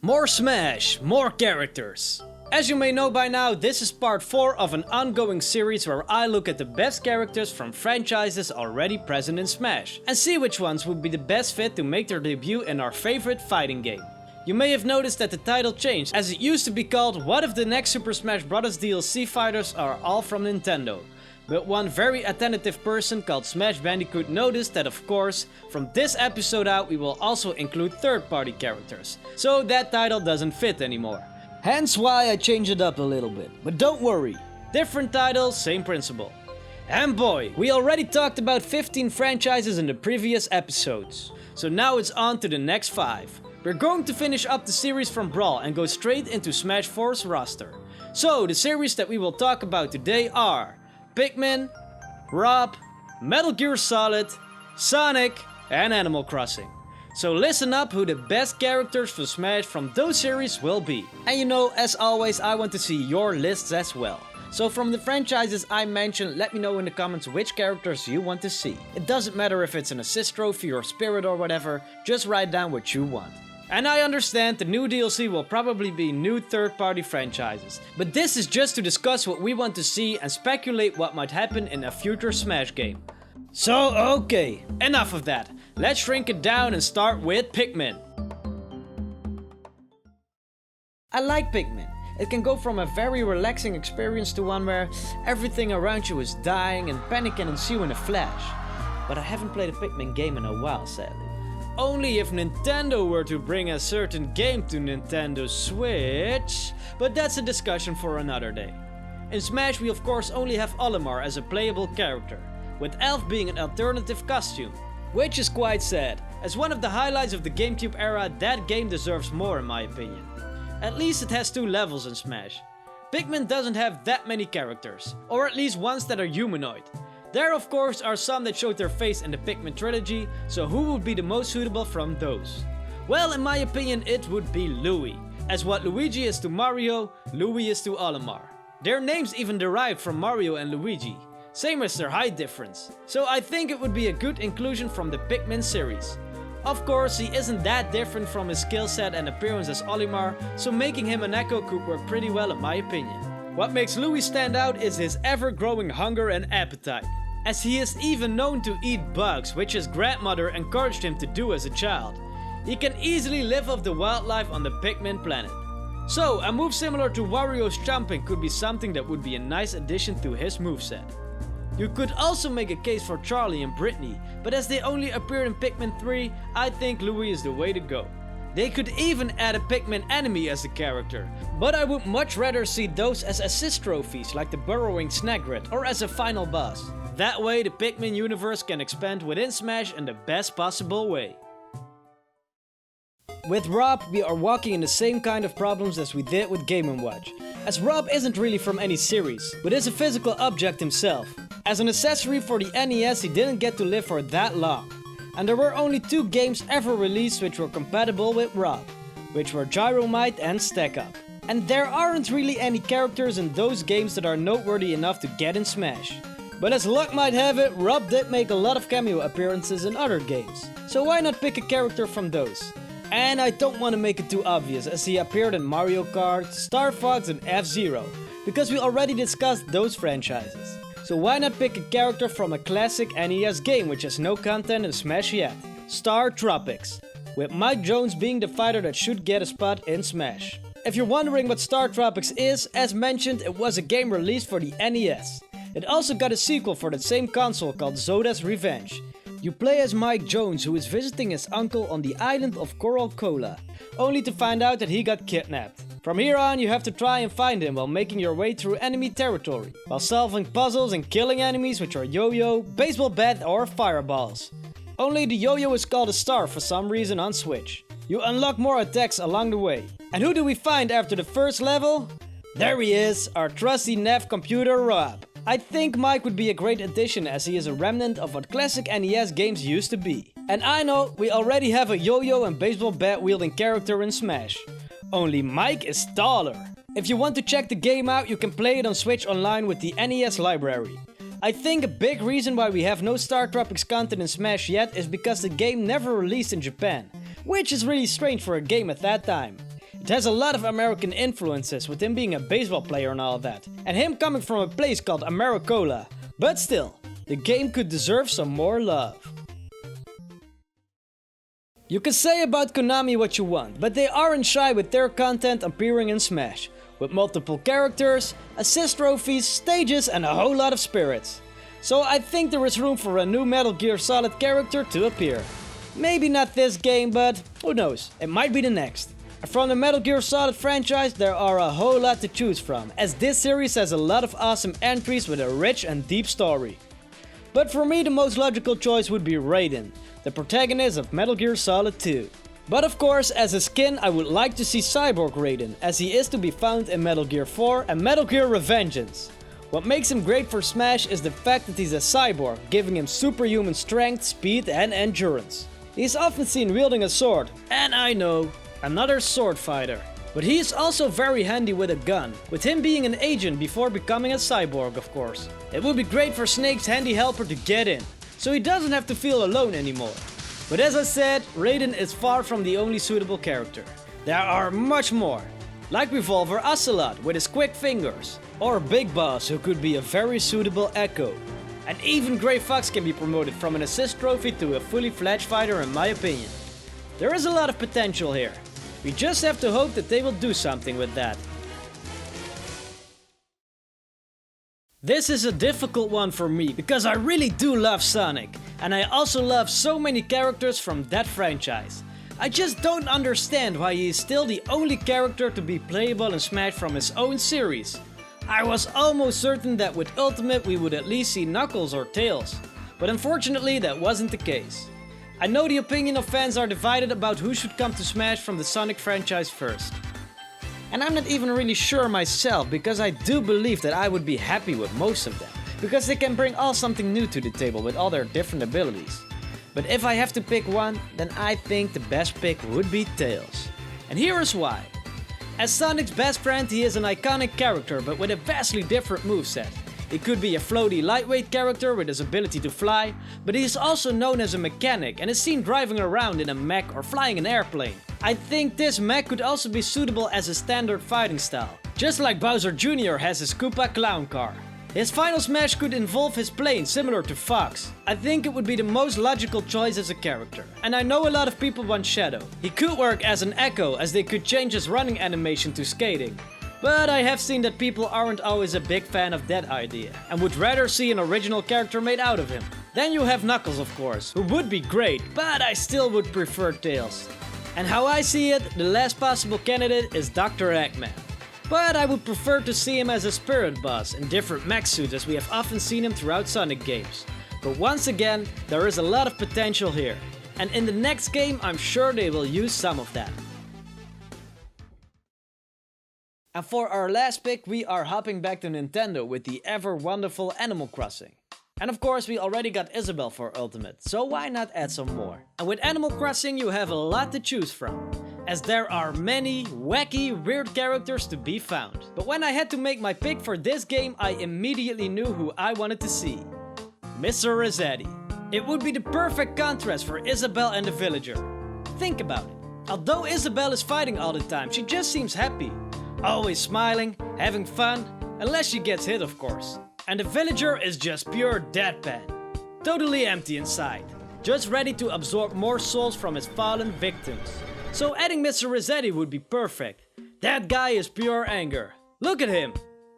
More Smash, more characters. As you may know by now, this is part 4 of an ongoing series where I look at the best characters from franchises already present in Smash and see which ones would be the best fit to make their debut in our favorite fighting game. You may have noticed that the title changed, as it used to be called What if the next Super Smash Bros. DLC fighters are all from Nintendo? But one very attentive person called Smash Bandicoot noticed that, of course, from this episode out we will also include third-party characters, so that title doesn't fit anymore. Hence why I changed it up a little bit, but don't worry, different title, same principle. And boy, we already talked about 15 franchises in the previous episodes, so now it's on to the next 5. We're going to finish up the series from Brawl and go straight into Smash 4's roster. So the series that we will talk about today are Pikmin, R.O.B, Metal Gear Solid, Sonic, and Animal Crossing. So listen up who the best characters for Smash from those series will be. And you know, as always, I want to see your lists as well. So from the franchises I mentioned, let me know in the comments which characters you want to see. It doesn't matter if it's an assist trophy or spirit or whatever, just write down what you want. And I understand the new DLC will probably be new third-party franchises, but this is just to discuss what we want to see and speculate what might happen in a future Smash game. So okay, enough of that. Let's shrink it down and start with Pikmin. I like Pikmin. It can go from a very relaxing experience to one where everything around you is dying and panic can ensue in a flash. But I haven't played a Pikmin game in a while, sadly. Only if Nintendo were to bring a certain game to Nintendo Switch, but that's a discussion for another day. In Smash we of course only have Olimar as a playable character, with Elf being an alternative costume, which is quite sad. As one of the highlights of the GameCube era, that game deserves more in my opinion. At least it has 2 levels in Smash. Pikmin doesn't have that many characters, or at least ones that are humanoid. There of course are some that showed their face in the Pikmin trilogy, so who would be the most suitable from those? Well, in my opinion it would be Louie, as what Luigi is to Mario, Louie is to Olimar. Their names even derived from Mario and Luigi, same as their height difference, so I think it would be a good inclusion from the Pikmin series. Of course he isn't that different from his skill set and appearance as Olimar, so making him an Echo could work pretty well in my opinion. What makes Louie stand out is his ever-growing hunger and appetite, as he is even known to eat bugs, which his grandmother encouraged him to do as a child. He can easily live off the wildlife on the Pikmin planet. So a move similar to Wario's jumping could be something that would be a nice addition to his moveset. You could also make a case for Charlie and Brittany, but as they only appeared in Pikmin 3, I think Louie is the way to go. They could even add a Pikmin enemy as a character, but I would much rather see those as assist trophies like the burrowing Snagret or as a final boss. That way the Pikmin universe can expand within Smash in the best possible way. With R.O.B, we are walking in the same kind of problems as we did with Game & Watch, as R.O.B isn't really from any series, but is a physical object himself. As an accessory for the NES he didn't get to live for that long. And there were only 2 games ever released which were compatible with R.O.B, which were Gyromite and Stack Up. And there aren't really any characters in those games that are noteworthy enough to get in Smash. But as luck might have it, R.O.B did make a lot of cameo appearances in other games, so why not pick a character from those? And I don't want to make it too obvious, as he appeared in Mario Kart, Star Fox and F-Zero, because we already discussed those franchises. So why not pick a character from a classic NES game which has no content in Smash yet? Startropics, with Mike Jones being the fighter that should get a spot in Smash. If you're wondering what Startropics is, as mentioned, it was a game released for the NES. It also got a sequel for the same console called Zoda's Revenge. You play as Mike Jones, who is visiting his uncle on the island of Coral Cola, only to find out that he got kidnapped. From here on you have to try and find him while making your way through enemy territory, while solving puzzles and killing enemies which are yo-yo, baseball bat or fireballs. Only the yo-yo is called a star for some reason on Switch. You unlock more attacks along the way. And who do we find after the first level? There he is, our trusty nav computer R.O.B. I think Mike would be a great addition as he is a remnant of what classic NES games used to be. And I know, we already have a yo-yo and baseball bat wielding character in Smash. Only Mike is taller. If you want to check the game out, you can play it on Switch Online with the NES library. I think a big reason why we have no Startropics content in Smash yet is because the game never released in Japan, which is really strange for a game at that time. It has a lot of American influences, with him being a baseball player and all that, and him coming from a place called Americola. But still, the game could deserve some more love. You can say about Konami what you want, but they aren't shy with their content appearing in Smash, with multiple characters, assist trophies, stages and a whole lot of spirits. So I think there is room for a new Metal Gear Solid character to appear. Maybe not this game, but who knows, it might be the next. From the Metal Gear Solid franchise there are a whole lot to choose from, as this series has a lot of awesome entries with a rich and deep story. But for me the most logical choice would be Raiden, the protagonist of Metal Gear Solid 2. But of course, as a skin I would like to see Cyborg Raiden, as he is to be found in Metal Gear 4 and Metal Gear Revengeance. What makes him great for Smash is the fact that he's a cyborg, giving him superhuman strength, speed and endurance. He's often seen wielding a sword, and I know, another sword fighter. But he is also very handy with a gun, with him being an agent before becoming a cyborg of course. It would be great for Snake's handy helper to get in, so he doesn't have to feel alone anymore. But as I said, Raiden is far from the only suitable character. There are much more, like Revolver Ocelot with his quick fingers, or Big Boss who could be a very suitable Echo. And even Grey Fox can be promoted from an assist trophy to a fully fledged fighter in my opinion. There is a lot of potential here. We just have to hope that they will do something with that. This is a difficult one for me, because I really do love Sonic, and I also love so many characters from that franchise. I just don't understand why he is still the only character to be playable in Smash from his own series. I was almost certain that with Ultimate we would at least see Knuckles or Tails, but unfortunately that wasn't the case. I know the opinion of fans are divided about who should come to Smash from the Sonic franchise first. And I'm not even really sure myself, because I do believe that I would be happy with most of them, because they can bring all something new to the table with all their different abilities. But if I have to pick one, then I think the best pick would be Tails. And here is why. As Sonic's best friend, he is an iconic character but with a vastly different moveset. He could be a floaty lightweight character with his ability to fly, but he is also known as a mechanic and is seen driving around in a mech or flying an airplane. I think this mech could also be suitable as a standard fighting style, just like Bowser Jr. has his Koopa clown car. His final smash could involve his plane, similar to Fox. I think it would be the most logical choice as a character. And I know a lot of people want Shadow. He could work as an Echo, as they could change his running animation to skating. But I have seen that people aren't always a big fan of that idea, and would rather see an original character made out of him. Then you have Knuckles of course, who would be great, but I still would prefer Tails. And how I see it, the last possible candidate is Dr. Eggman. But I would prefer to see him as a spirit boss in different mech suits, as we have often seen him throughout Sonic games. But once again, there is a lot of potential here. And in the next game, I'm sure they will use some of that. And for our last pick, we are hopping back to Nintendo with the ever wonderful Animal Crossing. And of course, we already got Isabelle for Ultimate, so why not add some more? And with Animal Crossing, you have a lot to choose from, as there are many wacky, weird characters to be found. But when I had to make my pick for this game, I immediately knew who I wanted to see. Mr. Rossetti. It would be the perfect contrast for Isabelle and the villager. Think about it. Although Isabelle is fighting all the time, she just seems happy. Always smiling, having fun, unless she gets hit of course. And the villager is just pure deadpan. Totally empty inside, just ready to absorb more souls from his fallen victims. So adding Mr. Rossetti would be perfect. That guy is pure anger. Look at him!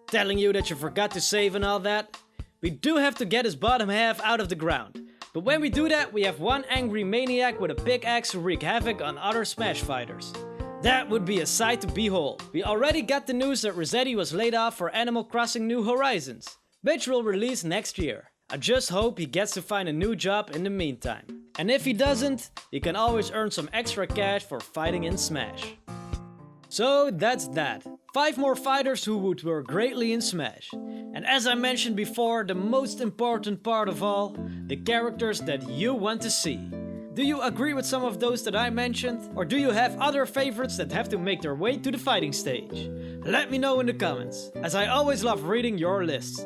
Telling you that you forgot to save and all that. We do have to get his bottom half out of the ground. But when we do that, we have one angry maniac with a pickaxe to wreak havoc on other Smash fighters. That would be a sight to behold. We already got the news that Rossetti was laid off for Animal Crossing New Horizons, which will release next year. I just hope he gets to find a new job in the meantime. And if he doesn't, he can always earn some extra cash for fighting in Smash. So that's that. 5 more fighters who would work greatly in Smash. And as I mentioned before, the most important part of all, the characters that you want to see. Do you agree with some of those that I mentioned? Or do you have other favorites that have to make their way to the fighting stage? Let me know in the comments, as I always love reading your lists.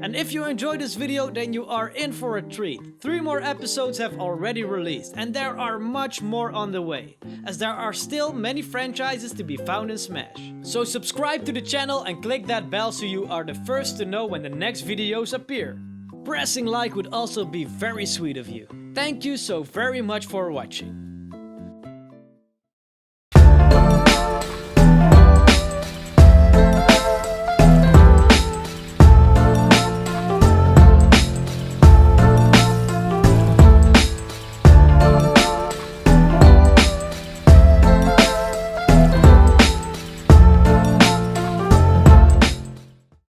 And if you enjoyed this video, then you are in for a treat. 3 more episodes have already released, and there are much more on the way, as there are still many franchises to be found in Smash. So subscribe to the channel and click that bell so you are the first to know when the next videos appear. Pressing like would also be very sweet of you. Thank you so very much for watching.